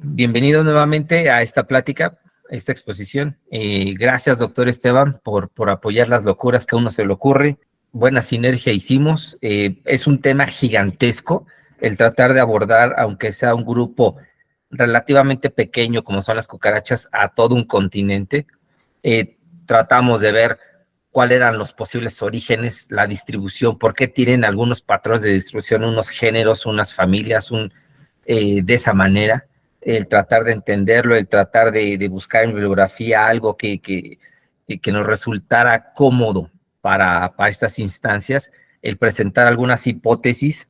Bienvenido nuevamente a esta plática, a esta exposición. Gracias, doctor Esteban, por apoyar las locuras que a uno se le ocurre. Buena sinergia hicimos. Es un tema gigantesco el tratar de abordar, aunque sea un grupo relativamente pequeño, como son las cucarachas, a todo un continente. Tratamos de ver cuáles eran los posibles orígenes, la distribución, por qué tienen algunos patrones de distribución, unos géneros, unas familias, de esa manera. El tratar de entenderlo, el tratar de buscar en bibliografía algo que nos resultara cómodo para estas instancias, el presentar algunas hipótesis.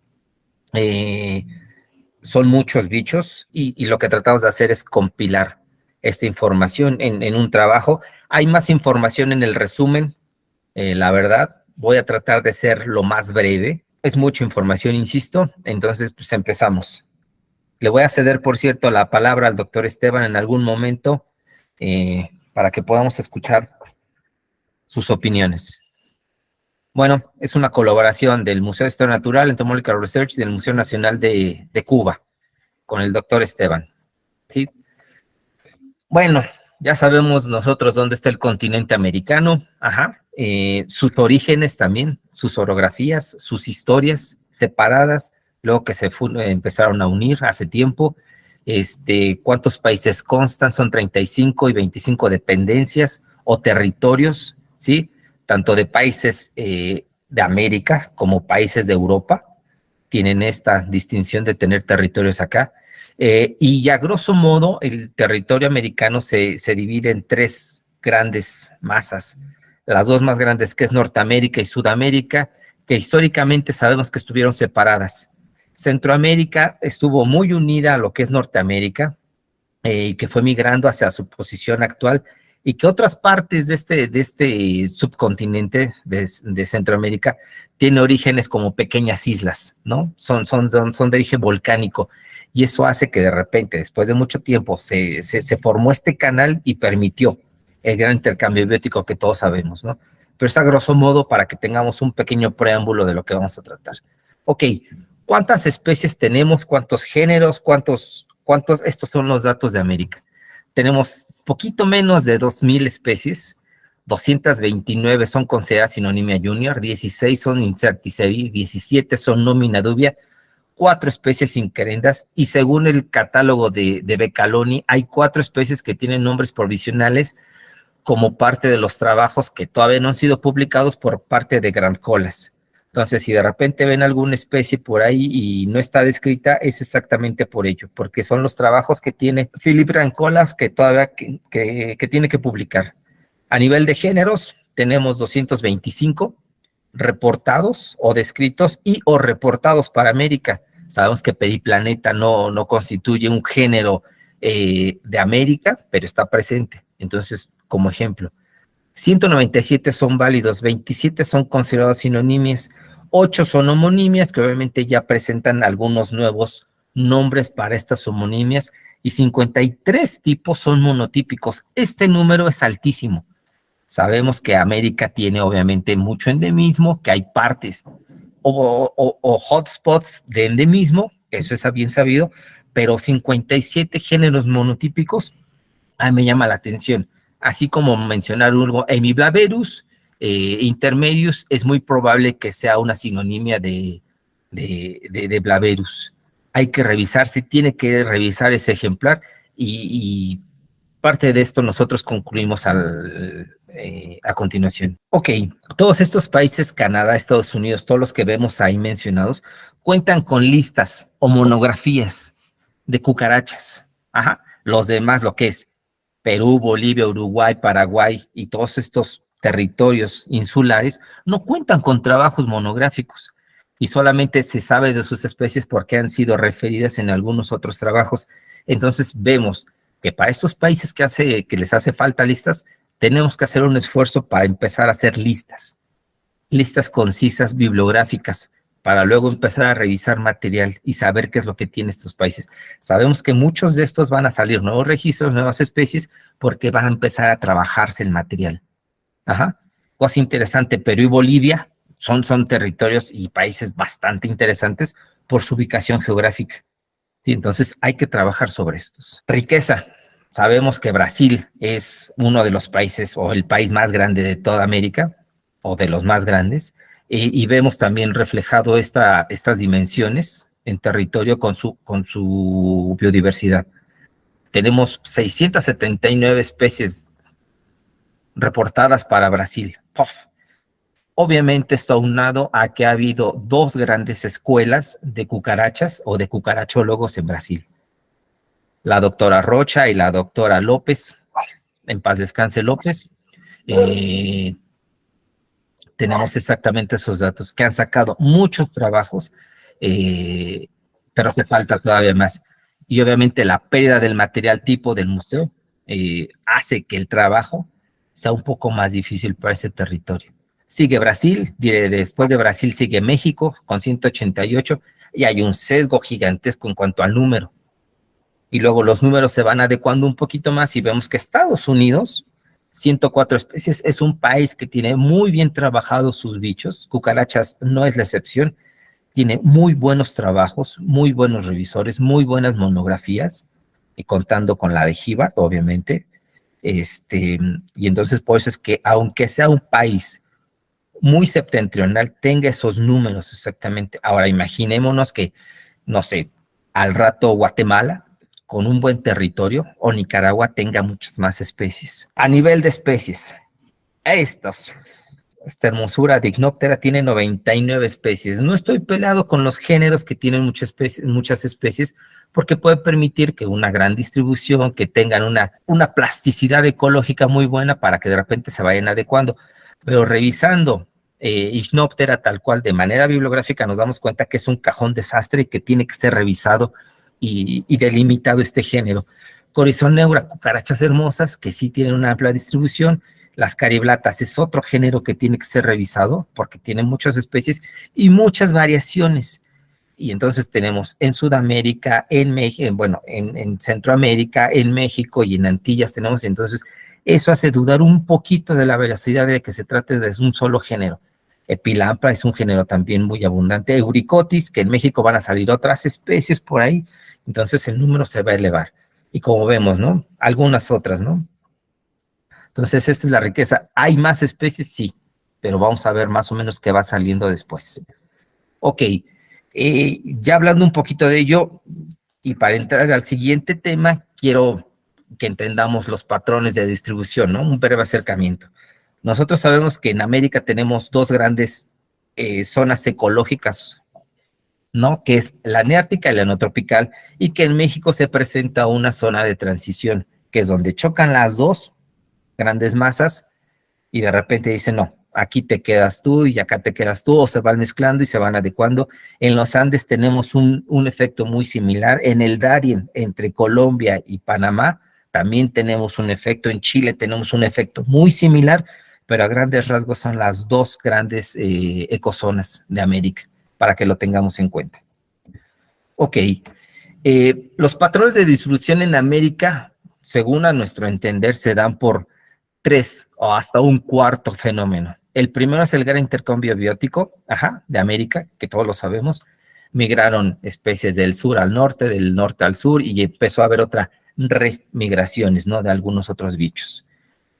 Son muchos bichos y lo que tratamos de hacer es compilar esta información en un trabajo. Hay más información en el resumen, la verdad. Voy a tratar de ser lo más breve. Es mucha información, insisto. Entonces, pues empezamos. Le voy a ceder, por cierto, la palabra al doctor Esteban en algún momento para que podamos escuchar sus opiniones. Bueno, es una colaboración del Museo de Historia Natural, Entomological Research y del Museo Nacional de Cuba con el doctor Esteban. ¿Sí? Bueno, ya sabemos nosotros dónde está el continente americano, sus orígenes también, sus orografías, sus historias separadas, luego que empezaron a unir hace tiempo. ¿Cuántos países constan? Son 35 y 25 dependencias o territorios, ¿sí? Tanto de países de América como países de Europa, tienen esta distinción de tener territorios acá. Y a grosso modo, el territorio americano se divide en tres grandes masas. Las dos más grandes, que es Norteamérica y Sudamérica, que históricamente sabemos que estuvieron separadas. Centroamérica estuvo muy unida a lo que es Norteamérica, y que fue migrando hacia su posición actual, y que otras partes de este subcontinente de Centroamérica tiene orígenes como pequeñas islas, ¿no? Son de origen volcánico, y eso hace que de repente, después de mucho tiempo, se formó este canal y permitió el gran intercambio biótico que todos sabemos, ¿no? Pero es a grosso modo para que tengamos un pequeño preámbulo de lo que vamos a tratar. Ok, ¿cuántas especies tenemos? ¿Cuántos géneros? ¿Cuántos? Estos son los datos de América. Tenemos poquito menos de 2,000 especies, 229 son consideradas Sinonimia junior, 16 son Incertissebi, 17 son Nomina dubia, 4 especies inquerendas, y según el catálogo de Beccaloni, hay 4 especies que tienen nombres provisionales como parte de los trabajos que todavía no han sido publicados por parte de Grand Colas. Entonces, si de repente ven alguna especie por ahí y no está descrita, es exactamente por ello, porque son los trabajos que tiene Philip Grand Colas que todavía que tiene que publicar. A nivel de géneros, tenemos 225 reportados o descritos y o reportados para América. Sabemos que Periplaneta no constituye un género de América, pero está presente. Entonces, como ejemplo, 197 son válidos, 27 son considerados sinonimias, 8 son homonimias, que obviamente ya presentan algunos nuevos nombres para estas homonimias, y 53 tipos son monotípicos. Este número es altísimo. Sabemos que América tiene obviamente mucho endemismo, que hay partes o hotspots de endemismo, eso es bien sabido, pero 57 géneros monotípicos, me llama la atención. Así como mencionar algo, Hemiblaberus intermedius, es muy probable que sea una sinonimia de Blaberus. Hay que revisar, se tiene que revisar ese ejemplar, y parte de esto nosotros concluimos a continuación. Ok, todos estos países, Canadá, Estados Unidos, todos los que vemos ahí mencionados, cuentan con listas o monografías de cucarachas. Los demás, lo que es Perú, Bolivia, Uruguay, Paraguay y todos estos territorios insulares, no cuentan con trabajos monográficos y solamente se sabe de sus especies porque han sido referidas en algunos otros trabajos. Entonces vemos que para estos países que les hace falta listas, tenemos que hacer un esfuerzo para empezar a hacer listas concisas, bibliográficas, para luego empezar a revisar material y saber qué es lo que tienen estos países. Sabemos que muchos de estos van a salir nuevos registros, nuevas especies, porque van a empezar a trabajarse el material. Cosa interesante, Perú y Bolivia son territorios y países bastante interesantes por su ubicación geográfica. ¿sí? Entonces hay que trabajar sobre estos. Riqueza. Sabemos que Brasil es uno de los países o el país más grande de toda América, o de los más grandes, y vemos también reflejado estas dimensiones en territorio con su biodiversidad. Tenemos 679 especies reportadas para Brasil. ¡Puf! Obviamente esto aunado a que ha habido dos grandes escuelas de cucarachas o de cucarachólogos en Brasil. La doctora Rocha y la doctora López, en paz descanse López. Tenemos exactamente esos datos, que han sacado muchos trabajos, pero hace falta todavía más. Y obviamente la pérdida del material tipo del museo hace que el trabajo sea un poco más difícil para ese territorio. Sigue Brasil, después de Brasil sigue México con 188, y hay un sesgo gigantesco en cuanto al número. Y luego los números se van adecuando un poquito más y vemos que Estados Unidos, 104 especies, es un país que tiene muy bien trabajados sus bichos. Cucarachas no es la excepción. Tiene muy buenos trabajos, muy buenos revisores, muy buenas monografías, y contando con la de Hibbard, obviamente. Y entonces por eso es que aunque sea un país muy septentrional, tenga esos números exactamente. Ahora imaginémonos que, no sé, al rato Guatemala, con un buen territorio, o Nicaragua tenga muchas más especies. A nivel de especies, esta hermosura Dicnoptera tiene 99 especies. No estoy peleado con los géneros que tienen muchas especies, porque puede permitir que una gran distribución, que tengan una plasticidad ecológica muy buena para que de repente se vayan adecuando. Pero revisando Dicnoptera tal cual de manera bibliográfica, nos damos cuenta que es un cajón desastre y que tiene que ser revisado y delimitado este género. Coryzoneura, cucarachas hermosas que sí tienen una amplia distribución. Las cariblatas es otro género que tiene que ser revisado porque tiene muchas especies y muchas variaciones. Y entonces tenemos en Sudamérica, en México, bueno, en Centroamérica, en México y en Antillas tenemos. Entonces eso hace dudar un poquito de la veracidad de que se trate de un solo género. Epilampra es un género también muy abundante. Euricotis, que en México van a salir otras especies por ahí, entonces el número se va a elevar. Y como vemos, ¿no? Algunas otras, ¿no? Entonces, esta es la riqueza. ¿Hay más especies? Sí, pero vamos a ver más o menos qué va saliendo después. Ok, ya hablando un poquito de ello, y para entrar al siguiente tema, quiero que entendamos los patrones de distribución, ¿no? Un breve acercamiento. Nosotros sabemos que en América tenemos dos grandes zonas ecológicas, ¿no? Que es la neártica y la neotropical, y que en México se presenta una zona de transición, que es donde chocan las dos grandes masas, y de repente dicen, no, aquí te quedas tú y acá te quedas tú, o se van mezclando y se van adecuando. En los Andes tenemos un efecto muy similar. En el Darién, entre Colombia y Panamá, también tenemos un efecto. En Chile tenemos un efecto muy similar, pero a grandes rasgos son las dos grandes ecozonas de América, para que lo tengamos en cuenta. Ok, los patrones de distribución en América, según a nuestro entender, se dan por tres o hasta un cuarto fenómeno. El primero es el gran intercambio biótico, de América, que todos lo sabemos. Migraron especies del sur al norte, del norte al sur, y empezó a haber otras remigraciones, ¿no? De algunos otros bichos.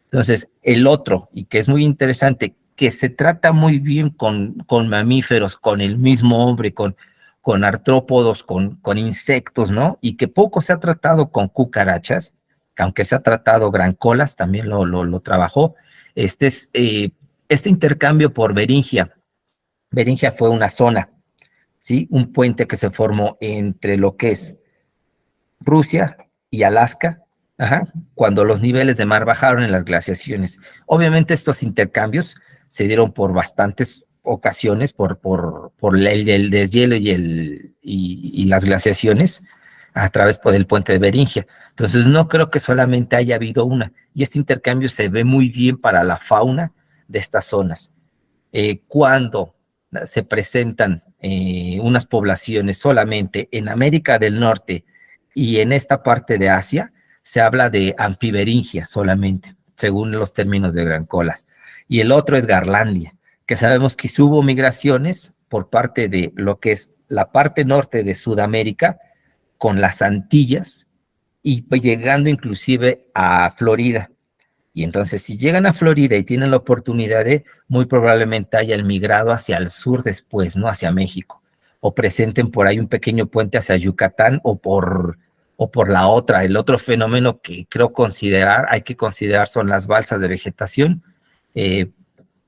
Entonces, el otro, y que es muy interesante, que se trata muy bien con mamíferos, con el mismo hombre, con artrópodos, con insectos, ¿no? Y que poco se ha tratado con cucarachas, que aunque se ha tratado grancolas, también lo trabajó. Este intercambio por Beringia. Beringia fue una zona, ¿sí? Un puente que se formó entre lo que es Rusia y Alaska, cuando los niveles de mar bajaron en las glaciaciones. Obviamente estos intercambios se dieron por bastantes ocasiones, por el deshielo y las glaciaciones a través del puente de Beringia. Entonces no creo que solamente haya habido una, y este intercambio se ve muy bien para la fauna de estas zonas. Cuando se presentan unas poblaciones solamente en América del Norte y en esta parte de Asia, se habla de anfiberingia solamente, según los términos de Grancolas. Y el otro es Garlandia, que sabemos que hubo migraciones por parte de lo que es la parte norte de Sudamérica, con las Antillas y llegando inclusive a Florida. Y entonces, si llegan a Florida y tienen la oportunidad de, muy probablemente hayan migrado hacia el sur después, ¿no? Hacia México. O presenten por ahí un pequeño puente hacia Yucatán o por la otra. El otro fenómeno que creo hay que considerar son las balsas de vegetación,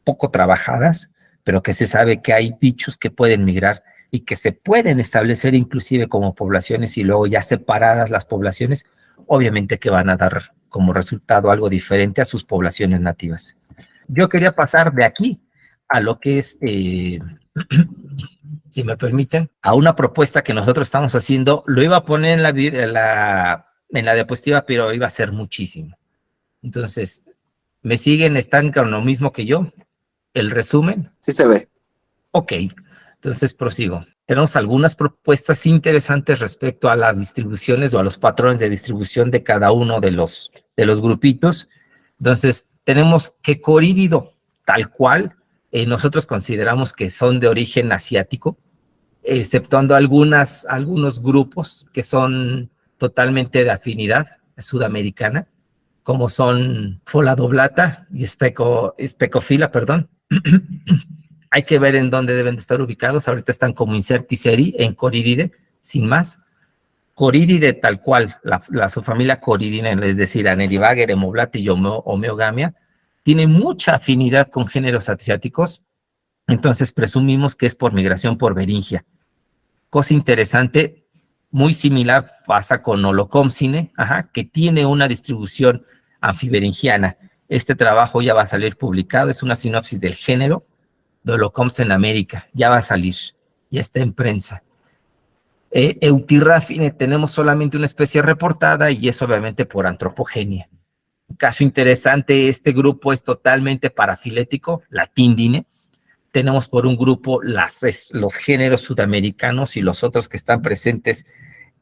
poco trabajadas, pero que se sabe que hay bichos que pueden migrar y que se pueden establecer inclusive como poblaciones y luego ya separadas las poblaciones, obviamente que van a dar como resultado algo diferente a sus poblaciones nativas. Yo quería pasar de aquí a lo que es, si me permiten, a una propuesta que nosotros estamos haciendo. Lo iba a poner en la diapositiva, pero iba a ser muchísimo. Entonces, ¿me siguen? ¿Están con lo mismo que yo? ¿El resumen? Sí se ve. Ok, entonces prosigo. Tenemos algunas propuestas interesantes respecto a las distribuciones o a los patrones de distribución de cada uno de los grupitos. Entonces, tenemos que corídido, tal cual, nosotros consideramos que son de origen asiático, exceptuando algunos grupos que son totalmente de afinidad sudamericana, como son Foladoblata y Specofila, perdón. Hay que ver en dónde deben de estar ubicados. Ahorita están como Incertiseri en Coridide, sin más. Coridide tal cual, la subfamilia Coridina, es decir, Aneribager, Hemoblata y Homeogamia, tiene mucha afinidad con géneros asiáticos, entonces presumimos que es por migración por Beringia. Cosa interesante, muy similar pasa con Holocomsine, que tiene una distribución anfiberingiana. Este trabajo ya va a salir publicado, es una sinopsis del género de Holocoms en América, ya va a salir, ya está en prensa. Eutirrafine tenemos solamente una especie reportada y es obviamente por antropogenia. Caso interesante, este grupo es totalmente parafilético, la Tindine. Tenemos por un grupo los géneros sudamericanos y los otros que están presentes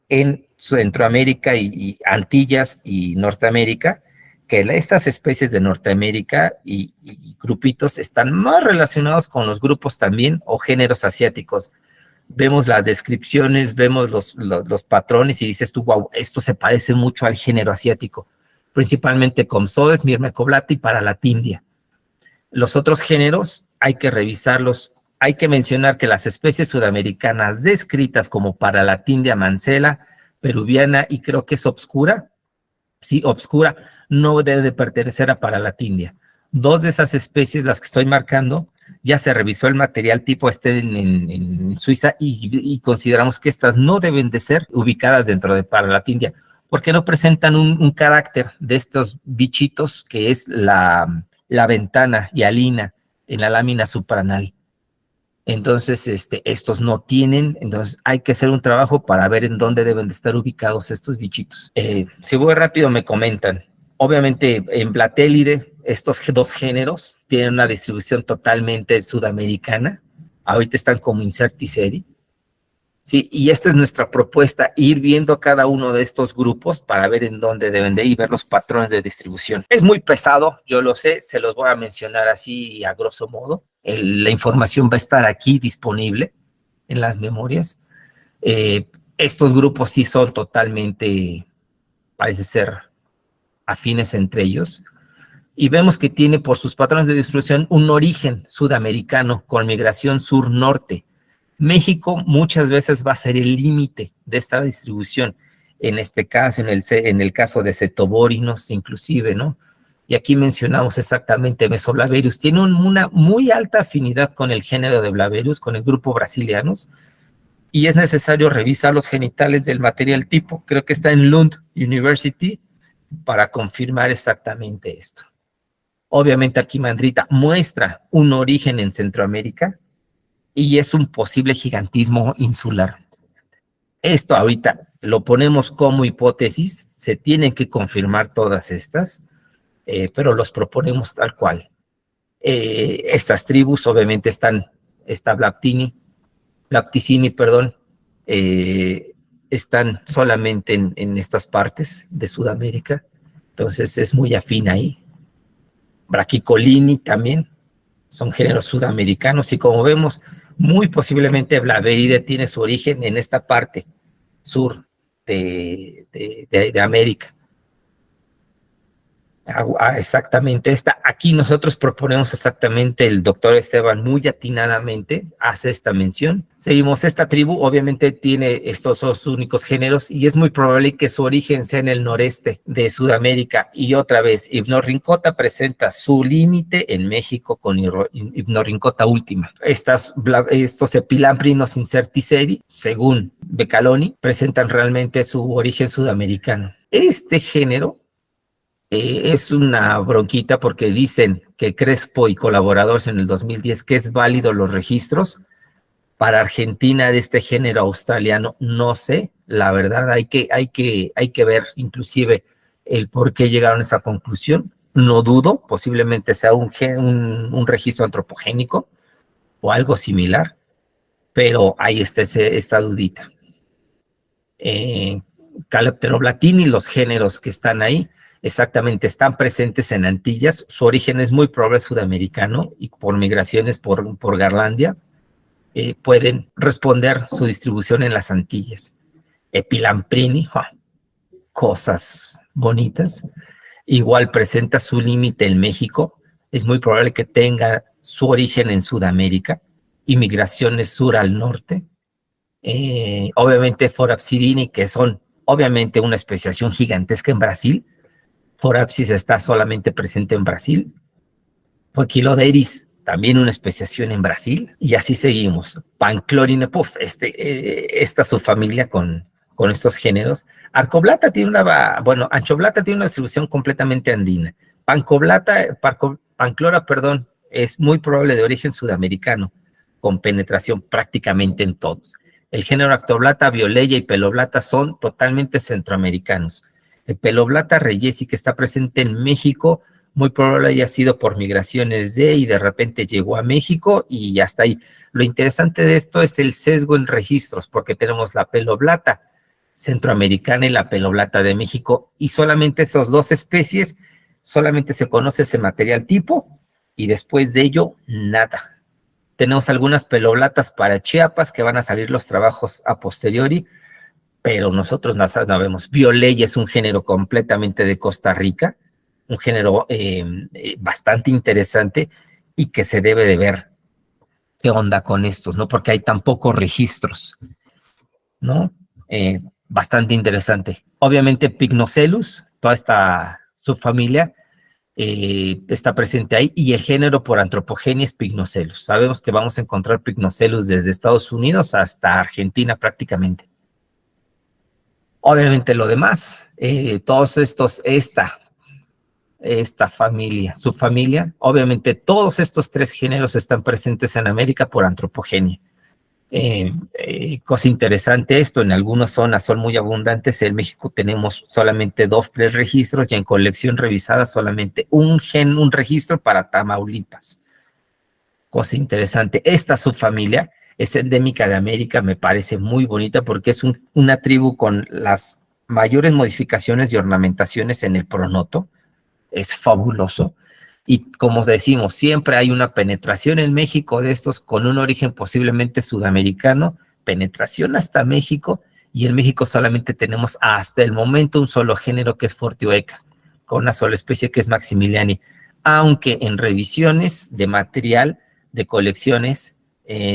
en Centroamérica y Antillas y Norteamérica, que estas especies de Norteamérica y grupitos están más relacionados con los grupos también o géneros asiáticos. Vemos las descripciones, vemos los patrones y dices tú, wow, esto se parece mucho al género asiático, principalmente Compsodes, Myrmecoblata y Paralatindia. Los otros géneros hay que revisarlos. Hay que mencionar que las especies sudamericanas descritas como Paralatindia mancela, peruviana y creo que es obscura, sí, obscura, no debe de pertenecer a Paralatindia. Dos de esas especies, las que estoy marcando, ya se revisó el material tipo en Suiza y consideramos que estas no deben de ser ubicadas dentro de Paralatindia, porque no presentan un carácter de estos bichitos que es la ventana hialina en la lámina supranal. Entonces, estos no tienen, entonces hay que hacer un trabajo para ver en dónde deben de estar ubicados estos bichitos. Si voy rápido me comentan. Obviamente en Platélide, estos dos géneros tienen una distribución totalmente sudamericana. Ahorita están como Incertiseri. Sí, y esta es nuestra propuesta, ir viendo cada uno de estos grupos para ver en dónde deben de ir, ver los patrones de distribución. Es muy pesado, yo lo sé, se los voy a mencionar así a grosso modo. La información va a estar aquí disponible en las memorias. Estos grupos sí son totalmente, parece ser, afines entre ellos. Y vemos que tiene por sus patrones de distribución un origen sudamericano con migración sur-norte. México muchas veces va a ser el límite de esta distribución, en este caso, en el caso de Cetoborinos inclusive, ¿no? Y aquí mencionamos exactamente Mesoblaverius. Tiene una muy alta afinidad con el género de Blaverius, con el grupo brasilianos, y es necesario revisar los genitales del material tipo. Creo que está en Lund University para confirmar exactamente esto. Obviamente aquí Mandrita muestra un origen en Centroamérica, y es un posible gigantismo insular. Esto ahorita lo ponemos como hipótesis, se tienen que confirmar todas estas, pero los proponemos tal cual. Estas tribus obviamente está Blapticini, perdón, están solamente en estas partes de Sudamérica, entonces es muy afín ahí. Brachicolini también, son géneros sudamericanos y como vemos, muy posiblemente Blaveride tiene su origen en esta parte sur de América. Exactamente aquí nosotros proponemos exactamente, el doctor Esteban muy atinadamente hace esta mención. Seguimos, esta tribu obviamente tiene estos dos únicos géneros y es muy probable que su origen sea en el noreste de Sudamérica. Y otra vez, Hypnorhynchota presenta su límite en México con Hypnorhynchota última. Estos Epilamprinos incerticedi, según Beccaloni, presentan realmente su origen sudamericano. Este género es una bronquita porque dicen que Crespo y colaboradores en el 2010 que es válido los registros. Para Argentina de este género australiano, no sé, la verdad hay que ver inclusive el por qué llegaron a esa conclusión. No dudo, posiblemente sea un registro antropogénico o algo similar, pero ahí está esta dudita. Calypteroblatini, los géneros que están ahí, exactamente, están presentes en Antillas. Su origen es muy probable sudamericano y por migraciones por Garlandia pueden responder su distribución en las Antillas. Epilamprini, cosas bonitas. Igual presenta su límite en México. Es muy probable que tenga su origen en Sudamérica y migraciones sur al norte. Obviamente Forapsidini, que son obviamente una especiación gigantesca en Brasil. Forapsis está solamente presente en Brasil. Poikiloderis, también una especiación en Brasil. Y así seguimos. Panclorine, esta subfamilia con estos géneros. Arcoblata tiene Anchoblata tiene una distribución completamente andina. Panclora, es muy probable de origen sudamericano, con penetración prácticamente en todos. El género Actoblata, Violeya y Peloblata son totalmente centroamericanos. El Peloblata reyesi, que está presente en México, muy probable haya sido por migraciones y de repente llegó a México y hasta ahí. Lo interesante de esto es el sesgo en registros, porque tenemos la Peloblata centroamericana y la Peloblata de México, y solamente esas dos especies, solamente se conoce ese material tipo, y después de ello, nada. Tenemos algunas peloblatas para Chiapas que van a salir los trabajos a posteriori, pero nosotros no sabemos. Violeya es un género completamente de Costa Rica, un género bastante interesante y que se debe de ver qué onda con estos, ¿no? Porque hay tan pocos registros, ¿no? Bastante interesante. Obviamente Pycnocelus, toda esta subfamilia, está presente ahí, y el género por antropogenia es Pycnocelus. Sabemos que vamos a encontrar Pycnocelus desde Estados Unidos hasta Argentina prácticamente. Obviamente lo demás, todos estos, esta familia, subfamilia, obviamente todos estos tres géneros están presentes en América por antropogenia. Cosa interesante esto, en algunas zonas son muy abundantes. En México tenemos solamente 2, 3 registros, y en colección revisada solamente un registro para Tamaulipas. Cosa interesante, esta subfamilia es endémica de América, me parece muy bonita porque es una tribu con las mayores modificaciones y ornamentaciones en el pronoto. Es fabuloso. Y como decimos, siempre hay una penetración en México de estos con un origen posiblemente sudamericano, penetración hasta México, y en México solamente tenemos hasta el momento un solo género que es Fortioeca, con una sola especie que es Maximiliani, aunque en revisiones de material de colecciones,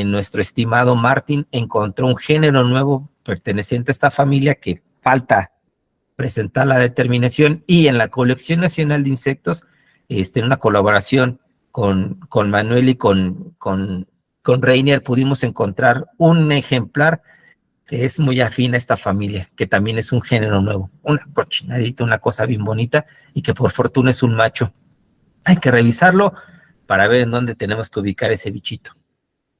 nuestro estimado Martin encontró un género nuevo perteneciente a esta familia que falta presentar la determinación, y en la Colección Nacional de Insectos, en una colaboración con Manuel y con Reiner, pudimos encontrar un ejemplar que es muy afín a esta familia, que también es un género nuevo, una cochinadita, una cosa bien bonita, y que por fortuna es un macho. Hay que revisarlo para ver en dónde tenemos que ubicar ese bichito,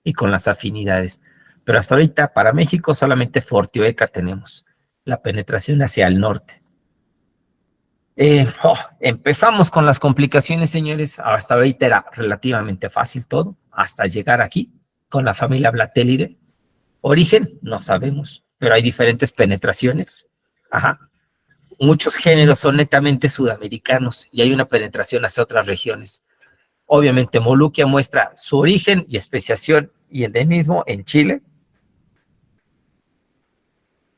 y con las afinidades. Pero hasta ahorita, para México, solamente Fortioeca tenemos, la penetración hacia el norte. Empezamos con las complicaciones, señores. Hasta ahorita era relativamente fácil todo, hasta llegar aquí con la familia Blatelidae. Origen, no sabemos, pero hay diferentes penetraciones. Ajá. Muchos géneros son netamente sudamericanos y hay una penetración hacia otras regiones. Obviamente, Moluquia muestra su origen y especiación y endemismo en Chile.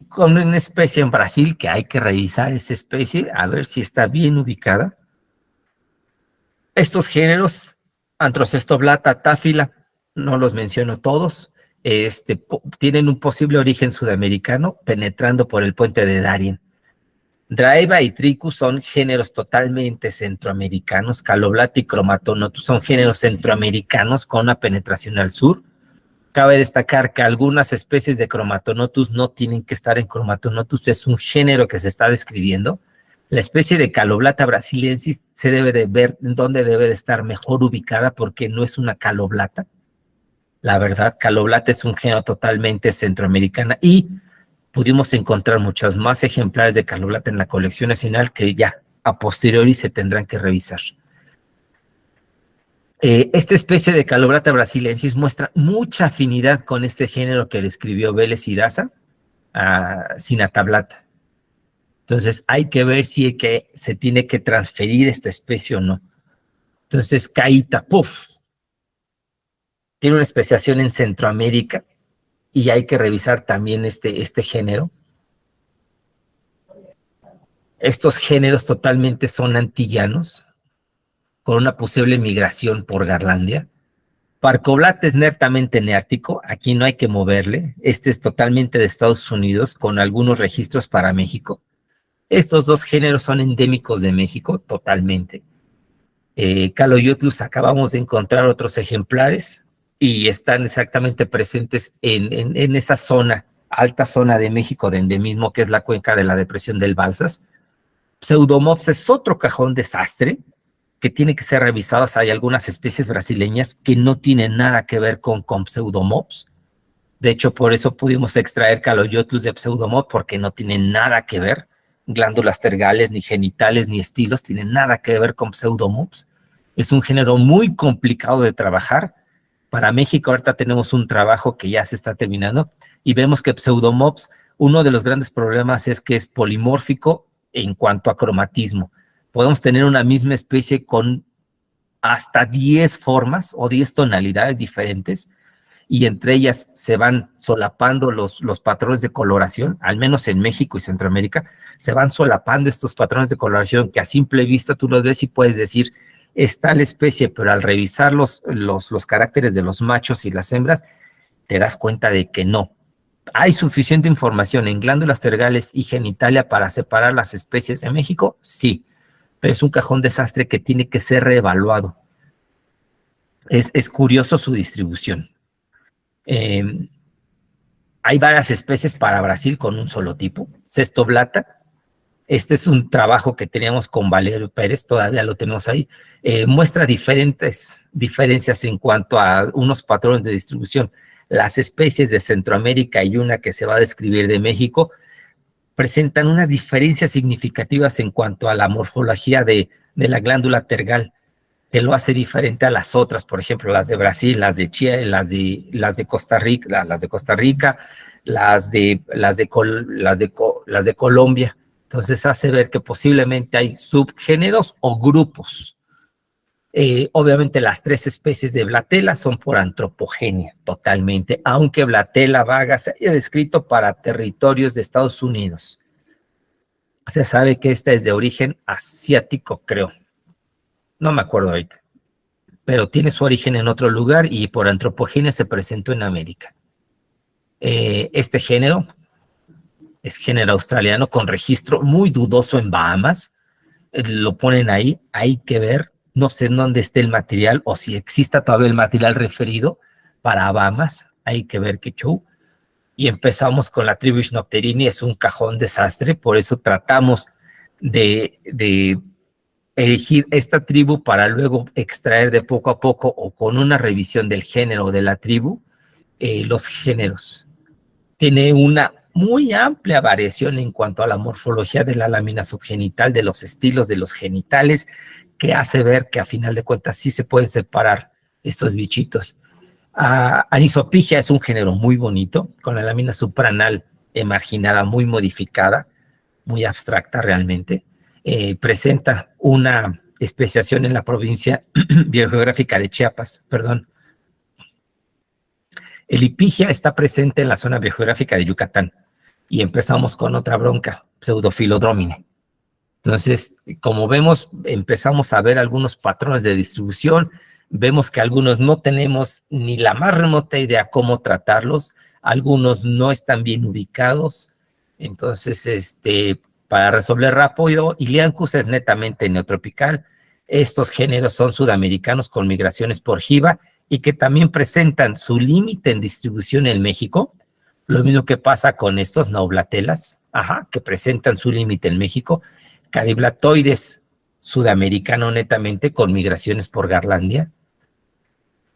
con una especie en Brasil que hay que revisar esa especie, a ver si está bien ubicada. Estos géneros, Antrocestoblata, Táfila, no los menciono todos, tienen un posible origen sudamericano penetrando por el puente de Darien. Draiva y Tricus son géneros totalmente centroamericanos. Caloblata y Chromatonotus son géneros centroamericanos con una penetración al sur. Cabe destacar que algunas especies de Chromatonotus no tienen que estar en Chromatonotus, es un género que se está describiendo. La especie de Caloblata brasiliensis se debe de ver en dónde debe de estar mejor ubicada porque no es una caloblata. La verdad, Caloblata es un género totalmente centroamericana y pudimos encontrar muchos más ejemplares de Caloblata en la colección nacional que ya a posteriori se tendrán que revisar. Esta especie de Caloblata brasiliensis muestra mucha afinidad con este género que describió Vélez y Daza, Cinatablata. Entonces hay que ver si se tiene que transferir esta especie o no. Entonces Caíta, puff, tiene una especiación en Centroamérica y hay que revisar también este género. Estos géneros totalmente son antillanos, con una posible migración por Garlandia. Parcoblata es netamente neártico, aquí no hay que moverle. Este es totalmente de Estados Unidos, con algunos registros para México. Estos dos géneros son endémicos de México, totalmente. Caloyotlus acabamos de encontrar otros ejemplares y están exactamente presentes en esa zona, alta zona de México de endemismo, que es la cuenca de la depresión del Balsas. Pseudomops es otro cajón desastre que tiene que ser revisadas. Hay algunas especies brasileñas que no tienen nada que ver con Pseudomops. De hecho, por eso pudimos extraer Caloyotlus de Pseudomops, porque no tienen nada que ver. Glándulas tergales, ni genitales, ni estilos, tienen nada que ver con Pseudomops. Es un género muy complicado de trabajar. Para México ahorita tenemos un trabajo que ya se está terminando y vemos que Pseudomops, uno de los grandes problemas es que es polimórfico en cuanto a cromatismo. Podemos tener una misma especie con hasta 10 formas o 10 tonalidades diferentes y entre ellas se van solapando los patrones de coloración, al menos en México y Centroamérica, se van solapando estos patrones de coloración que a simple vista tú los ves y puedes decir, es tal especie, pero al revisar los caracteres de los machos y las hembras, te das cuenta de que no. ¿Hay suficiente información en glándulas tergales y genitalia para separar las especies de México? Sí, pero es un cajón desastre que tiene que ser reevaluado. Es curioso su distribución. Hay varias especies para Brasil con un solo tipo. Cestoblata, este es un trabajo que teníamos con Valerio Pérez, todavía lo tenemos ahí, muestra diferencias en cuanto a unos patrones de distribución. Las especies de Centroamérica y una que se va a describir de México presentan unas diferencias significativas en cuanto a la morfología de la glándula tergal, que lo hace diferente a las otras, por ejemplo, las de Brasil, las de Chile, las de Costa Rica, las de Colombia. Entonces hace ver que posiblemente hay subgéneros o grupos. Obviamente las 3 especies de Blatela son por antropogenia, totalmente, aunque Blatela vaga se haya descrito para territorios de Estados Unidos. Se sabe que esta es de origen asiático, creo. No me acuerdo ahorita, pero tiene su origen en otro lugar y por antropogenia se presentó en América. Este género es género australiano con registro muy dudoso en Bahamas. Lo ponen ahí, hay que ver, no sé en dónde esté el material o si exista todavía el material referido para Bahamas, hay que ver qué show. Y empezamos con la tribu Schnopterini, es un cajón desastre, por eso tratamos de elegir esta tribu para luego extraer de poco a poco o con una revisión del género de la tribu, los géneros. Tiene una muy amplia variación en cuanto a la morfología de la lámina subgenital, de los estilos de los genitales, que hace ver que a final de cuentas sí se pueden separar estos bichitos. Anisopigia es un género muy bonito, con la lámina supranal emarginada muy modificada, muy abstracta realmente. Presenta una especiación en la provincia biogeográfica de Chiapas, perdón. El Hipigia está presente en la zona biogeográfica de Yucatán. y empezamos con otra bronca, Pseudophyllodromine. Entonces, como vemos, empezamos a ver algunos patrones de distribución, vemos que algunos no tenemos ni la más remota idea cómo tratarlos, algunos no están bien ubicados. Entonces, para resolver rápido, Iliancus es netamente neotropical. Estos géneros son sudamericanos con migraciones por jiba y que también presentan su límite en distribución en México. Lo mismo que pasa con estos Naublatelas, que presentan su límite en México. Cariblatoides sudamericano netamente con migraciones por Garlandia.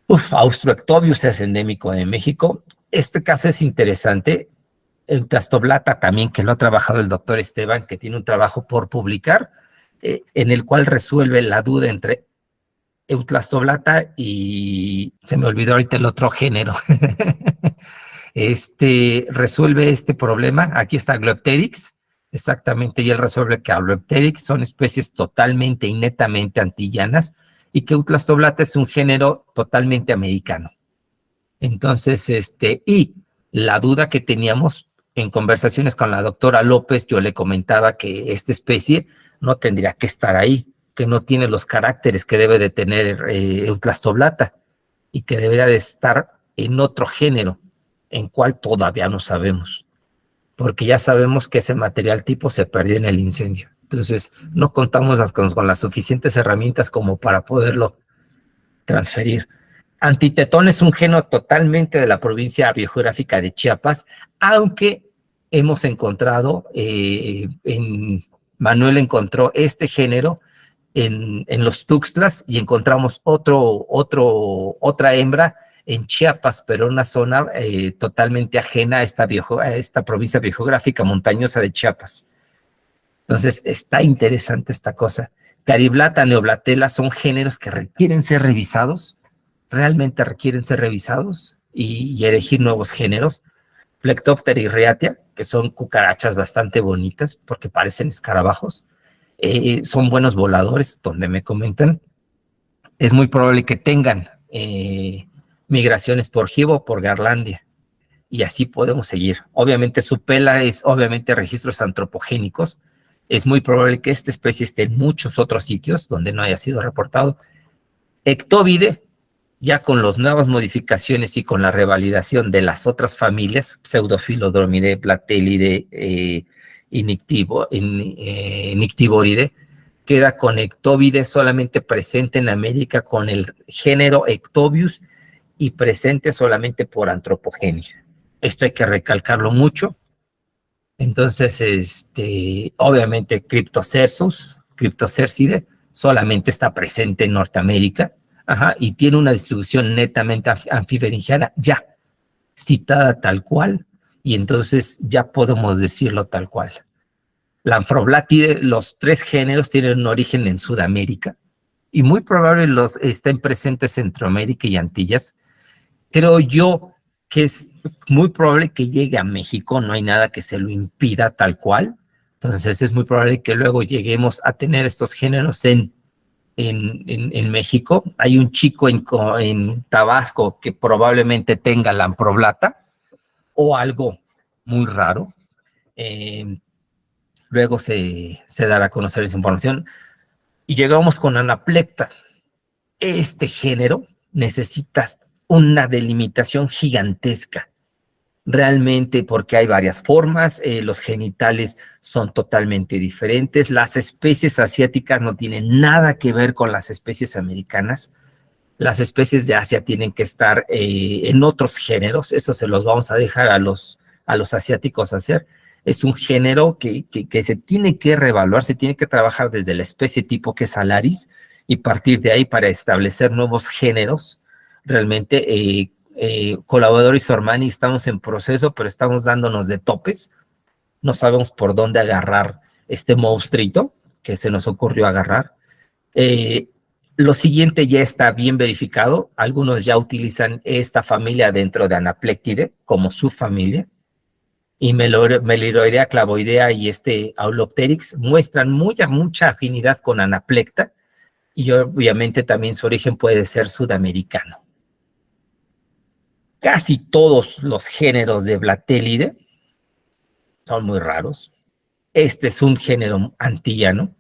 Austroectobius es endémico de México. Este caso es interesante. Eutlastoblata también, que lo ha trabajado el doctor Esteban, que tiene un trabajo por publicar, en el cual resuelve la duda entre Eutlastoblata y se me olvidó ahorita el otro género. Resuelve este problema. Aquí está Glopteryx, exactamente, y él resuelve que Glopteryx son especies totalmente y netamente antillanas y que Eutlastoblata es un género totalmente americano. Entonces, y la duda que teníamos en conversaciones con la doctora López, yo le comentaba que esta especie no tendría que estar ahí, que no tiene los caracteres que debe de tener Eutlastoblata y que debería de estar en otro género, en cual todavía no sabemos, porque ya sabemos que ese material tipo se perdió en el incendio. Entonces, no contamos con las suficientes herramientas como para poderlo transferir. Antitetón es un género totalmente de la provincia biogeográfica de Chiapas, aunque hemos encontrado, Manuel encontró este género en los Tuxtlas y encontramos otra hembra en Chiapas, pero en una zona totalmente ajena a esta provincia biogeográfica montañosa de Chiapas. Entonces, está interesante esta cosa. Cariblata, Neoblatela son géneros que requieren ser revisados, realmente requieren ser revisados y elegir nuevos géneros. Plectoptera y Rheatia, que son cucarachas bastante bonitas porque parecen escarabajos, son buenos voladores, donde me comentan. Es muy probable que tengan migraciones por jibo o por Garlandia, y así podemos seguir. Obviamente su pela es obviamente registros antropogénicos. Es muy probable que esta especie esté en muchos otros sitios donde no haya sido reportado. Ectovide, ya con las nuevas modificaciones y con la revalidación de las otras familias, Pseudophyllodromidae, Platelidae y Nyctiboride, queda con Ectovide solamente presente en América con el género Ectobius y presente solamente por antropogenia. Esto hay que recalcarlo mucho. Entonces, obviamente Cryptocercide, solamente está presente en Norteamérica, y tiene una distribución netamente anfiberingiana ya citada tal cual, y entonces ya podemos decirlo tal cual. La Amphroblátide, los 3 géneros tienen un origen en Sudamérica, y muy probable estén presentes en Centroamérica y Antillas. Creo yo que es muy probable que llegue a México, no hay nada que se lo impida tal cual. Entonces es muy probable que luego lleguemos a tener estos géneros en México. Hay un chico en Tabasco que probablemente tenga la Amphroblata o algo muy raro. Luego se dará a conocer esa información. Y llegamos con Anaplecta. Este género necesita una delimitación gigantesca, realmente, porque hay varias formas, los genitales son totalmente diferentes, las especies asiáticas no tienen nada que ver con las especies americanas, las especies de Asia tienen que estar en otros géneros, eso se los vamos a dejar a los asiáticos hacer. Es un género que se tiene que reevaluar, se tiene que trabajar desde la especie tipo que es Alaris y partir de ahí para establecer nuevos géneros. Realmente, Colaborador y Sormani estamos en proceso, pero estamos dándonos de topes. No sabemos por dónde agarrar este monstruito que se nos ocurrió agarrar. Lo siguiente ya está bien verificado. Algunos ya utilizan esta familia dentro de Anaplectide como subfamilia. Y Meliroidea, Clavoidea y Aulopteryx muestran mucha afinidad con Anaplecta y obviamente también su origen puede ser sudamericano. Casi todos los géneros de Blattelide son muy raros. Este es un género antillano,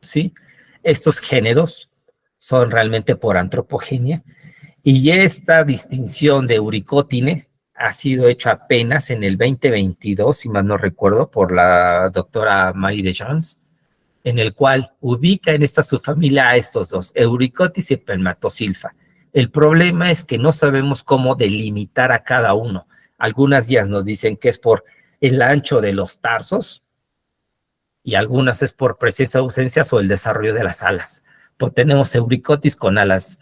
¿sí? Estos géneros son realmente por antropogenia, y esta distinción de Euricotine ha sido hecha apenas en el 2022, si mal no recuerdo, por la doctora Marie de Jones, en el cual ubica en esta subfamilia a estos dos, Euricotis y Pelmatosilfa. El problema es que no sabemos cómo delimitar a cada uno. Algunas guías nos dicen que es por el ancho de los tarsos, y algunas es por presencia o ausencias o el desarrollo de las alas. Pues tenemos Euricotis con alas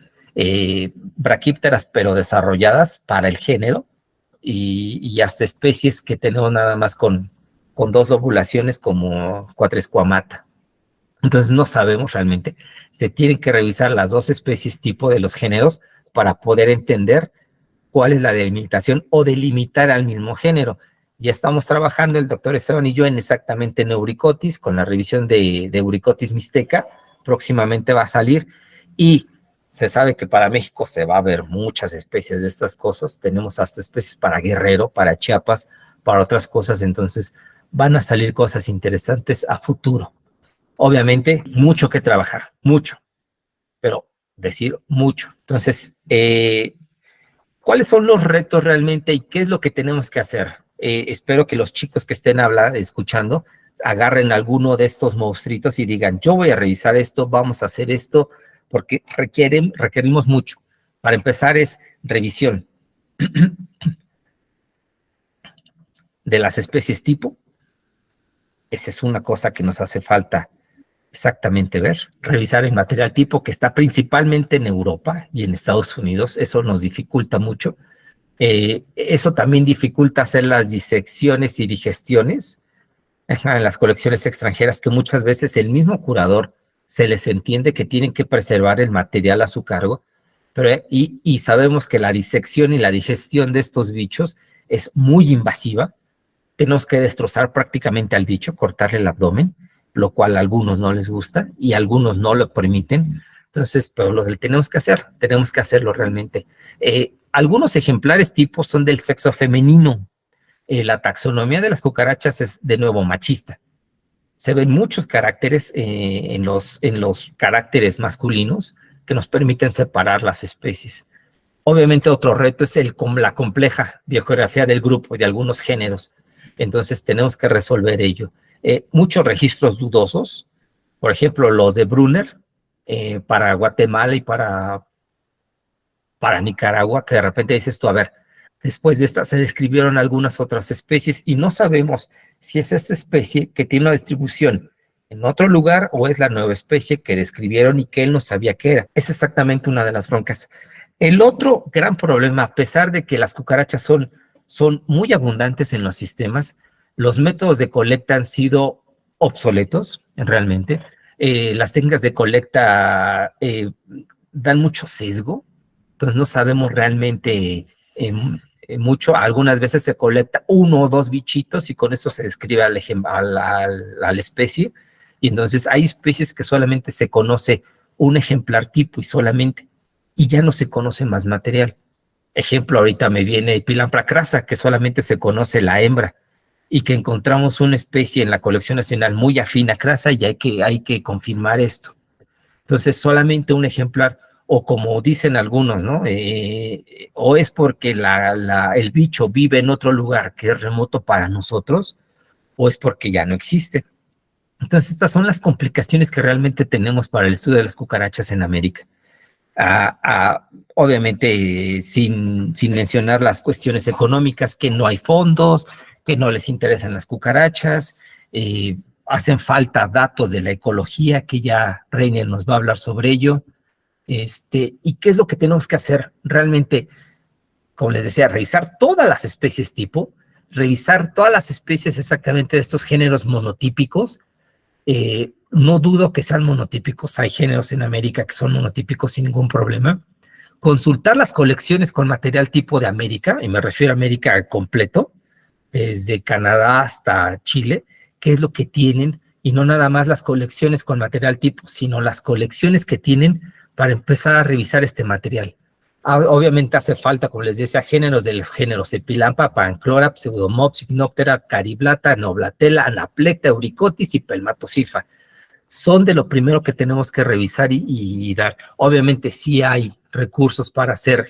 braquípteras pero desarrolladas para el género, y hasta especies que tenemos nada más con dos lobulaciones como Quadrisquamata. Entonces no sabemos realmente. Se tienen que revisar las dos especies tipo de los géneros para poder entender cuál es la delimitación o delimitar al mismo género. Ya estamos trabajando el doctor Esteban y yo en exactamente en Euricotis, con la revisión de Euricotis mixteca. Próximamente va a salir, y se sabe que para México se va a ver muchas especies de estas cosas. Tenemos hasta especies para Guerrero, para Chiapas, para otras cosas. Entonces van a salir cosas interesantes a futuro. Obviamente, mucho que trabajar, mucho, pero decir mucho. Entonces, ¿cuáles son los retos realmente y qué es lo que tenemos que hacer? Espero que los chicos que estén escuchando agarren alguno de estos monstruitos y digan, yo voy a revisar esto, vamos a hacer esto, porque requerimos mucho. Para empezar es revisión de las especies tipo. Esa es una cosa que nos hace falta exactamente ver. Revisar el material tipo, que está principalmente en Europa y en Estados Unidos. Eso nos dificulta mucho. Eso también dificulta hacer las disecciones y digestiones en las colecciones extranjeras, que muchas veces el mismo curador se les entiende que tienen que preservar el material a su cargo, pero, y sabemos que la disección y la digestión de estos bichos es muy invasiva. Tenemos que destrozar prácticamente al bicho, cortarle el abdomen, lo cual a algunos no les gusta y a algunos no lo permiten. Entonces, pero lo tenemos que hacerlo realmente. Algunos ejemplares tipos son del sexo femenino. La taxonomía de las cucarachas es de nuevo machista. Se ven muchos caracteres en los caracteres masculinos que nos permiten separar las especies. Obviamente otro reto es la compleja biogeografía del grupo y de algunos géneros. Entonces tenemos que resolver ello. Muchos registros dudosos, por ejemplo los de Brunner, para Guatemala y para Nicaragua, que de repente dices tú, a ver, después de esta se describieron algunas otras especies y no sabemos si es esta especie que tiene una distribución en otro lugar o es la nueva especie que describieron y que él no sabía qué era. Es exactamente una de las broncas. El otro gran problema, a pesar de que las cucarachas son muy abundantes en los sistemas, los métodos de colecta han sido obsoletos, realmente. Las técnicas de colecta dan mucho sesgo, entonces no sabemos realmente mucho. Algunas veces se colecta uno o dos bichitos y con eso se describe a la especie, y entonces hay especies que solamente se conoce un ejemplar tipo y ya no se conoce más material. Ejemplo, ahorita me viene Pilampra crasa, que solamente se conoce la hembra, y que encontramos una especie en la colección nacional muy afín a crasa, y hay que confirmar esto. Entonces, solamente un ejemplar, o como dicen algunos, ¿no? O es porque el bicho vive en otro lugar que es remoto para nosotros, o es porque ya no existe. Entonces, estas son las complicaciones que realmente tenemos para el estudio de las cucarachas en América. Obviamente, sin mencionar las cuestiones económicas, que no hay fondos, que no les interesan las cucarachas, hacen falta datos de la ecología, que ya Reiner nos va a hablar sobre ello. ¿Y qué es lo que tenemos que hacer? Realmente, como les decía, revisar todas las especies tipo, revisar todas las especies exactamente de estos géneros monotípicos. No dudo que sean monotípicos, hay géneros en América que son monotípicos sin ningún problema. Consultar las colecciones con material tipo de América, y me refiero a América completo, desde Canadá hasta Chile, qué es lo que tienen, y no nada más las colecciones con material tipo, sino las colecciones que tienen para empezar a revisar este material. Obviamente hace falta, como les decía, géneros de los géneros Epilampa, Panclora, Pseudomops, Hypnoptera, Cariblata, Noblatella, Anaplecta, Euricotis y Pelmatosilfa. Son de lo primero que tenemos que revisar y dar. Obviamente sí hay recursos para hacer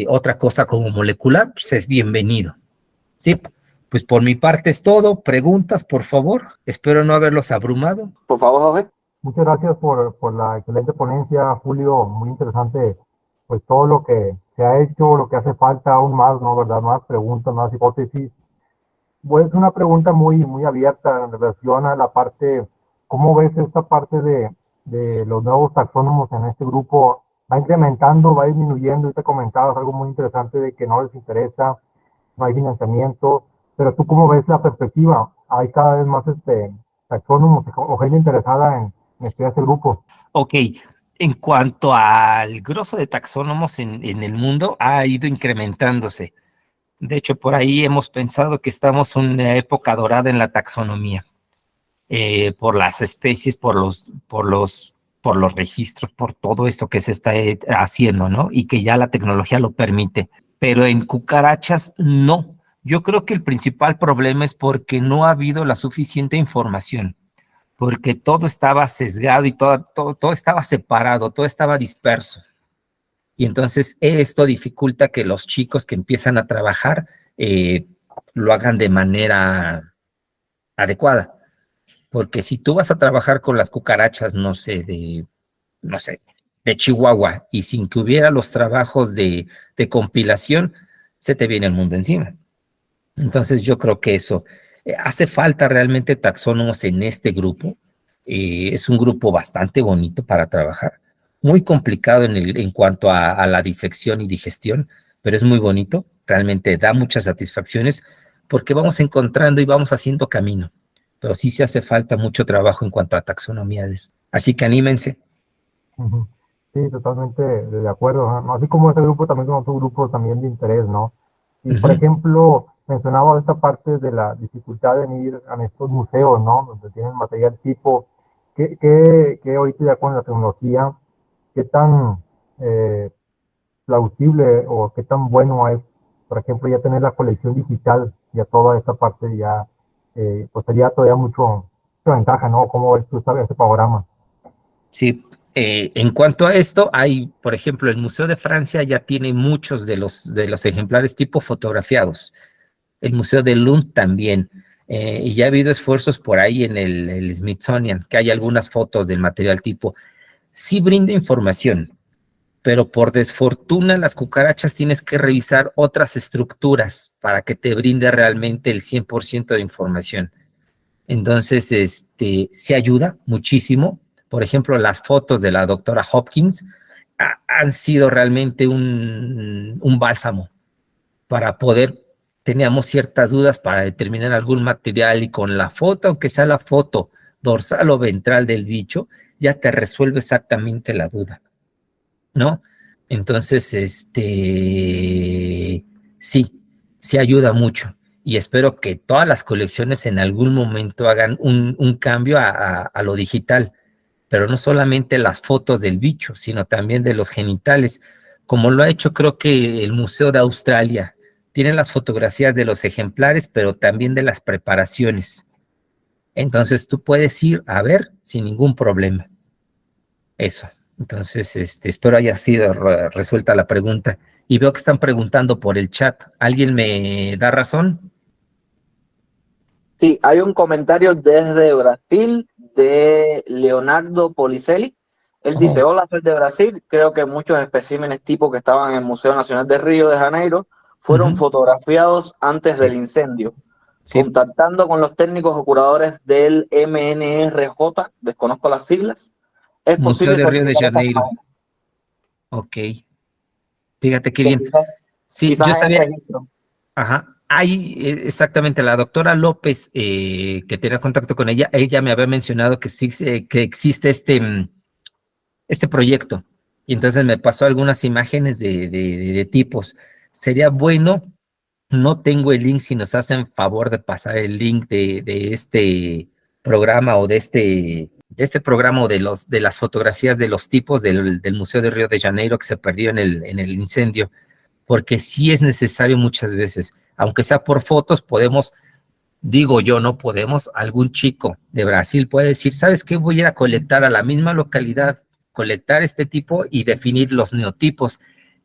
otra cosa como molecular, pues es bienvenido. Sí, pues por mi parte es todo. Preguntas, por favor. Espero no haberlos abrumado. Por favor, Jorge. Muchas gracias por la excelente ponencia, Julio. Muy interesante, pues todo lo que se ha hecho, lo que hace falta aún más, ¿no? ¿Verdad? Más preguntas, más hipótesis. Pues una pregunta muy abierta en relación a la parte, ¿cómo ves esta parte de los nuevos taxónomos en este grupo? ¿Va incrementando, va disminuyendo? Y te comentabas algo muy interesante de que no les interesa, no hay financiamiento, pero tú cómo ves la perspectiva. Hay cada vez más taxónomos o gente interesada en estudiar este grupo. Ok, en cuanto al grosso de taxónomos en el mundo, ha ido incrementándose. De hecho, por ahí hemos pensado que estamos en una época dorada en la taxonomía, por las especies, por los registros, por todo esto que se está haciendo, ¿no? Y que ya la tecnología lo permite. Pero en cucarachas, no. Yo creo que el principal problema es porque no ha habido la suficiente información, porque todo estaba sesgado y todo estaba separado, todo estaba disperso. Y entonces esto dificulta que los chicos que empiezan a trabajar lo hagan de manera adecuada. Porque si tú vas a trabajar con las cucarachas, no sé, de Chihuahua, y sin que hubiera los trabajos de compilación, se te viene el mundo encima. Entonces yo creo que eso, hace falta realmente taxónomos en este grupo. Es un grupo bastante bonito para trabajar, muy complicado en cuanto a la disección y digestión, pero es muy bonito, realmente da muchas satisfacciones porque vamos encontrando y vamos haciendo camino, pero sí se hace falta mucho trabajo en cuanto a taxonomía de esto. Así que anímense. Sí, totalmente de acuerdo, ¿no? Así como este grupo, también son otros grupos también de interés, ¿no? Y por ejemplo, mencionaba esta parte de la dificultad en ir a estos museos, ¿no? Donde tienen material tipo, que ahorita ya con la tecnología, qué tan plausible o qué tan bueno es, por ejemplo, ya tener la colección digital, ya toda esta parte ya, pues sería todavía mucha ventaja, ¿no? ¿Cómo ves tú ese panorama? Sí, en cuanto a esto, hay, por ejemplo, el Museo de Francia ya tiene muchos de los ejemplares tipo fotografiados. El Museo de Lund también. Y ya ha habido esfuerzos por ahí en el Smithsonian, que hay algunas fotos del material tipo. Sí brinda información, pero por desfortuna las cucarachas tienes que revisar otras estructuras para que te brinde realmente el 100% de información. Entonces, se ayuda muchísimo. Por ejemplo, las fotos de la doctora Hopkins han sido realmente un bálsamo para poder, teníamos ciertas dudas para determinar algún material y con la foto, aunque sea la foto dorsal o ventral del bicho, ya te resuelve exactamente la duda, ¿no? Entonces, sí ayuda mucho y espero que todas las colecciones en algún momento hagan un cambio a lo digital, pero no solamente las fotos del bicho, sino también de los genitales, como lo ha hecho creo que el Museo de Australia. Tienen las fotografías de los ejemplares, pero también de las preparaciones. Entonces tú puedes ir a ver sin ningún problema. Eso. Entonces, espero haya sido resuelta la pregunta. Y veo que están preguntando por el chat. ¿Alguien me da razón? Sí, hay un comentario desde Brasil de Leonardo Policelli. Él dice, hola, soy de Brasil. Creo que muchos especímenes tipo que estaban en el Museo Nacional de Río de Janeiro fueron fotografiados antes del incendio. Sí. Contactando con los técnicos o curadores del MNRJ, desconozco las siglas, es Museo posible de Río de solicitar esta Janeiro. página. Ok. Fíjate qué Que bien. Sí, yo quizás es el sabía. registro. Ajá. Hay exactamente la doctora López, que tenía contacto con ella me había mencionado que sí, que existe este proyecto. Y entonces me pasó algunas imágenes de tipos. Sería bueno, no tengo el link, si nos hacen favor de pasar el link de este programa o de este programa o de las fotografías de los tipos del Museo de Río de Janeiro que se perdió en el incendio, porque sí es necesario muchas veces, aunque sea por fotos, podemos, digo yo, no podemos, algún chico de Brasil puede decir, ¿sabes qué? Voy a ir a colectar a la misma localidad, colectar este tipo y definir los neotipos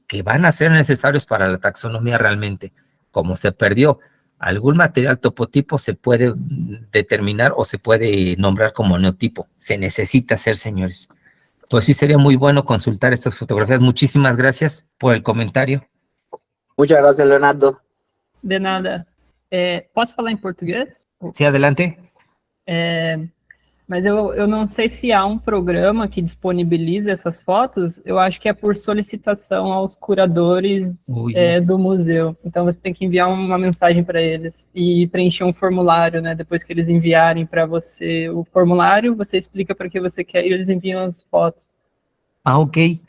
que van a ser necesarios para la taxonomía realmente. Como se perdió algún material topotipo, se puede determinar o se puede nombrar como neotipo. Se necesita hacer, señores. Pues sí, sería muy bueno consultar estas fotografías. Muchísimas gracias por el comentario. Muchas gracias, Leonardo. De nada. Posso falar em português? Sí, adelante. Mas eu não sei se há um programa que disponibiliza essas fotos. Eu acho que é por solicitação aos curadores do museu. Então você tem que enviar uma mensagem para eles e preencher um formulário, né? Depois que eles enviarem para você o formulário, você explica para que você quer e eles enviam as fotos. Ah, ok.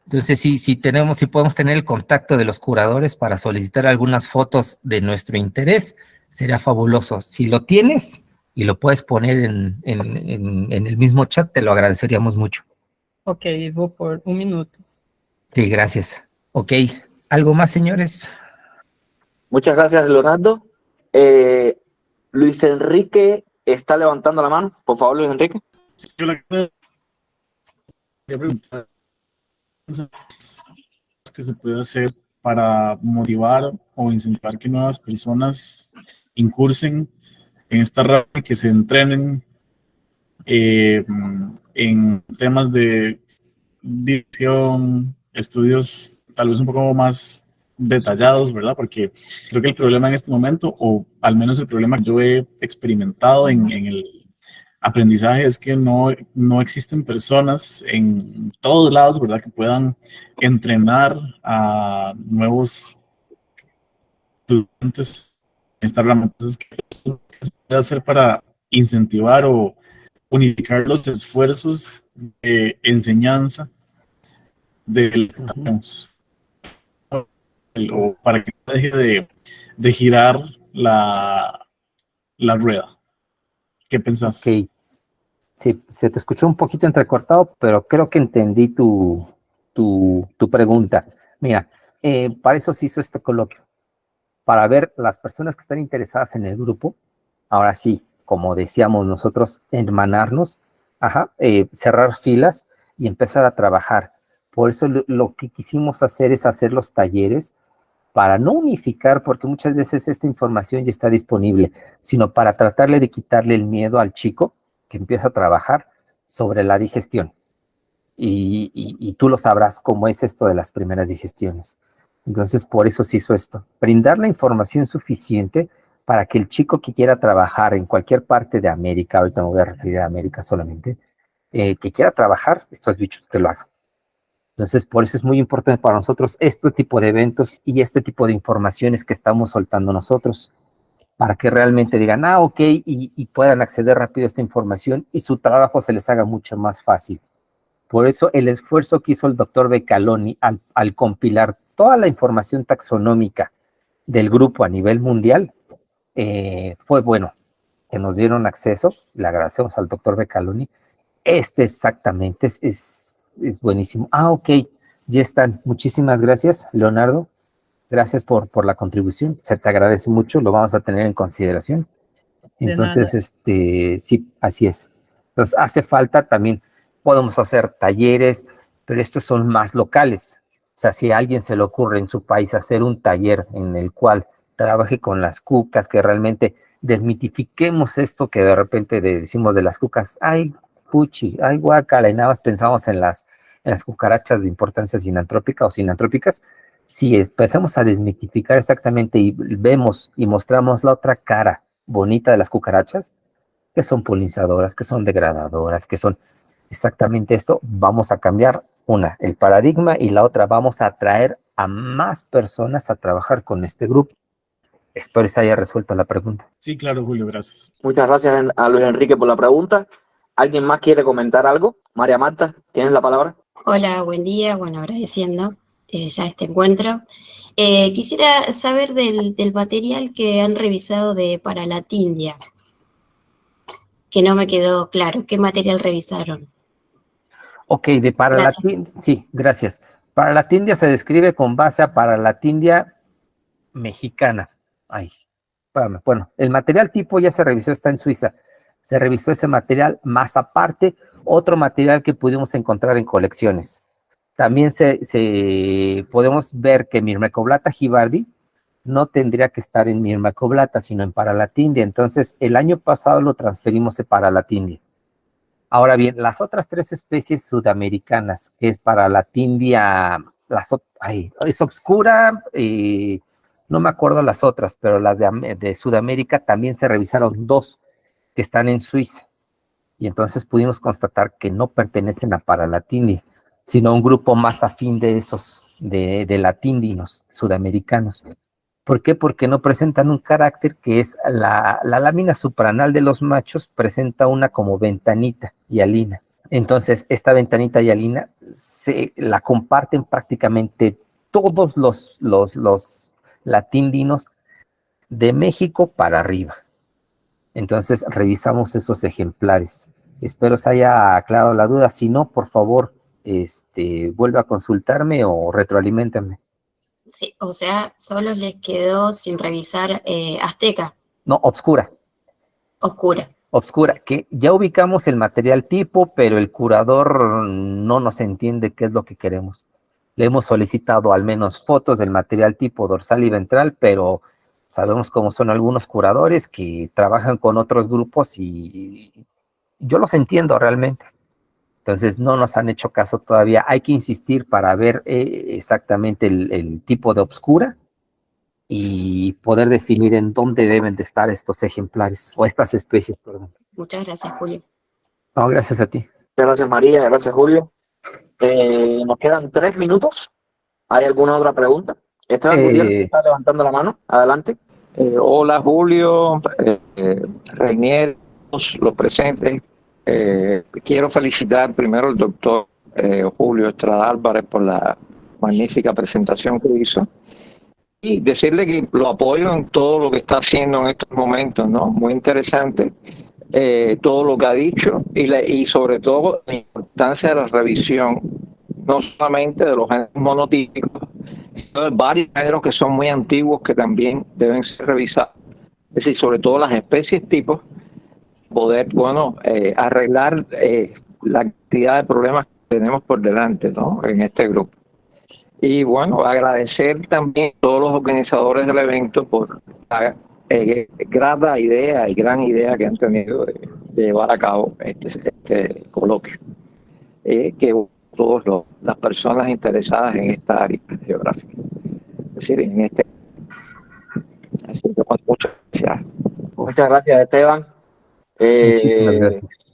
Entonces, si podemos tener el contacto de los curadores para solicitar algunas fotos de nuestro interés, sería fabuloso. Si lo tienes y lo puedes poner en el mismo chat, te lo agradeceríamos mucho. Ok, vou por un minuto. Sí, gracias. Ok, ¿algo más, señores? Muchas gracias, Leonardo. Luis Enrique está levantando la mano. Por favor, Luis Enrique. Yo la quería preguntar qué se puede hacer para motivar o incentivar que nuevas personas incursen en esta rama y que se entrenen en temas de dirección, estudios tal vez un poco más detallados, ¿verdad? Porque creo que el problema en este momento, o al menos el problema que yo he experimentado en el aprendizaje, es que no existen personas en todos lados, ¿verdad?, que puedan entrenar a nuevos estudiantes en esta rama. Entonces, ¿qué se puede hacer para incentivar o unificar los esfuerzos de enseñanza del o para que no deje de girar la rueda? ¿Qué pensás? Ok. Sí, se te escuchó un poquito entrecortado, pero creo que entendí tu pregunta. Mira, para eso se hizo este coloquio, para ver las personas que están interesadas en el grupo, ahora sí, como decíamos nosotros, hermanarnos, cerrar filas y empezar a trabajar. Por eso lo que quisimos hacer es hacer los talleres para no unificar, porque muchas veces esta información ya está disponible, sino para tratarle de quitarle el miedo al chico que empieza a trabajar sobre la digestión. Y tú lo sabrás cómo es esto de las primeras digestiones. Entonces, por eso se hizo esto. Brindar la información suficiente para que el chico que quiera trabajar en cualquier parte de América, ahorita me voy a referir a América solamente, que quiera trabajar, estos bichos que lo hagan. Entonces, por eso es muy importante para nosotros este tipo de eventos y este tipo de informaciones que estamos soltando nosotros, para que realmente digan, ok, y puedan acceder rápido a esta información y su trabajo se les haga mucho más fácil. Por eso el esfuerzo que hizo el doctor Beccaloni al compilar toda la información taxonómica del grupo a nivel mundial, fue bueno, que nos dieron acceso, le agradecemos al doctor Beccaloni. Exactamente es buenísimo. Ok, ya están. Muchísimas gracias, Leonardo. Gracias por la contribución. Se te agradece mucho, lo vamos a tener en consideración. Entonces, sí, así es. Entonces, hace falta también, podemos hacer talleres, pero estos son más locales. O sea, si a alguien se le ocurre en su país hacer un taller en el cual trabaje con las cucas, que realmente desmitifiquemos esto que de repente decimos de las cucas, ay, puchi, ay, guacala, y nada más pensamos en las cucarachas de importancia sinantrópica o sinantrópicas. Si empezamos a desmitificar exactamente y vemos y mostramos la otra cara bonita de las cucarachas, que son polinizadoras, que son degradadoras, que son exactamente esto, vamos a cambiar el paradigma, y la otra, vamos a atraer a más personas a trabajar con este grupo. Espero que se haya resuelto la pregunta. Sí, claro, Julio, gracias. Muchas gracias a Luis Enrique por la pregunta. ¿Alguien más quiere comentar algo? María Marta, ¿tienes la palabra? Hola, buen día. Bueno, agradeciendo ya este encuentro. Quisiera saber del material que han revisado para la Tindia. que no me quedó claro. ¿Qué material revisaron? Ok, sí, gracias. Paralatindia se describe con base a Paralatindia mexicana. Ay, espérame. Bueno, el material tipo ya se revisó, está en Suiza. Se revisó ese material, más aparte, otro material que pudimos encontrar en colecciones. También podemos ver que Myrmecoblata gibardi no tendría que estar en Myrmecoblata, sino en Paralatindia. Entonces, el año pasado lo transferimos a Paralatindia. Ahora bien, las otras 3 especies sudamericanas, que es Paralatindia, es obscura, no me acuerdo las otras, pero las de Sudamérica también se revisaron 2 que están en Suiza. Y entonces pudimos constatar que no pertenecen a Paralatindia, sino a un grupo más afín de esos, de latíndinos sudamericanos. ¿Por qué? Porque no presentan un carácter que es la lámina supranal de los machos presenta una como ventanita hialina. Entonces, esta ventanita hialina se la comparten prácticamente todos los latíndinos de México para arriba. Entonces, revisamos esos ejemplares. Espero se haya aclarado la duda. Si no, por favor, vuelve a consultarme o retroaliméntame. Sí, o sea, solo les quedó sin revisar Azteca. No, obscura. Obscura, que ya ubicamos el material tipo, pero el curador no nos entiende qué es lo que queremos. Le hemos solicitado al menos fotos del material tipo dorsal y ventral, pero sabemos cómo son algunos curadores que trabajan con otros grupos y yo los entiendo realmente. Entonces no nos han hecho caso todavía. Hay que insistir para ver exactamente el tipo de obscura y poder definir en dónde deben de estar estos ejemplares, o estas especies, perdón. Muchas gracias, Julio. No, gracias a ti. Gracias, María. Gracias, Julio. Nos quedan 3 minutos. ¿Hay alguna otra pregunta? Esteban Gutiérrez está levantando la mano. Adelante. Hola, Julio, Reinier, los presentes. Quiero felicitar primero al doctor Julio Estrada Álvarez por la magnífica presentación que hizo y decirle que lo apoyo en todo lo que está haciendo en estos momentos, ¿no? Muy interesante todo lo que ha dicho y sobre todo la importancia de la revisión, no solamente de los géneros monotípicos, sino de varios géneros que son muy antiguos que también deben ser revisados. Es decir, sobre todo las especies tipos, poder, arreglar la cantidad de problemas que tenemos por delante, ¿no? En este grupo. Y bueno, agradecer también a todos los organizadores del evento por la grata idea y gran idea que han tenido de llevar a cabo este coloquio. Que todas las personas interesadas en esta área geográfica. Es decir, en este. Así que muchas gracias. Muchas gracias, Esteban. Muchísimas gracias.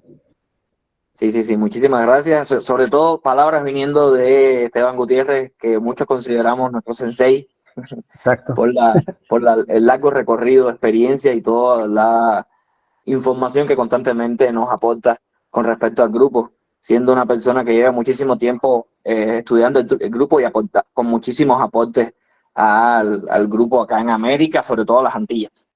Sí, muchísimas gracias. Sobre todo palabras viniendo de Esteban Gutiérrez, que muchos consideramos nuestro sensei. Exacto. por el largo recorrido, experiencia y toda la información que constantemente nos aporta con respecto al grupo, siendo una persona que lleva muchísimo tiempo estudiando el grupo y con muchísimos aportes al grupo acá en América, sobre todo las Antillas.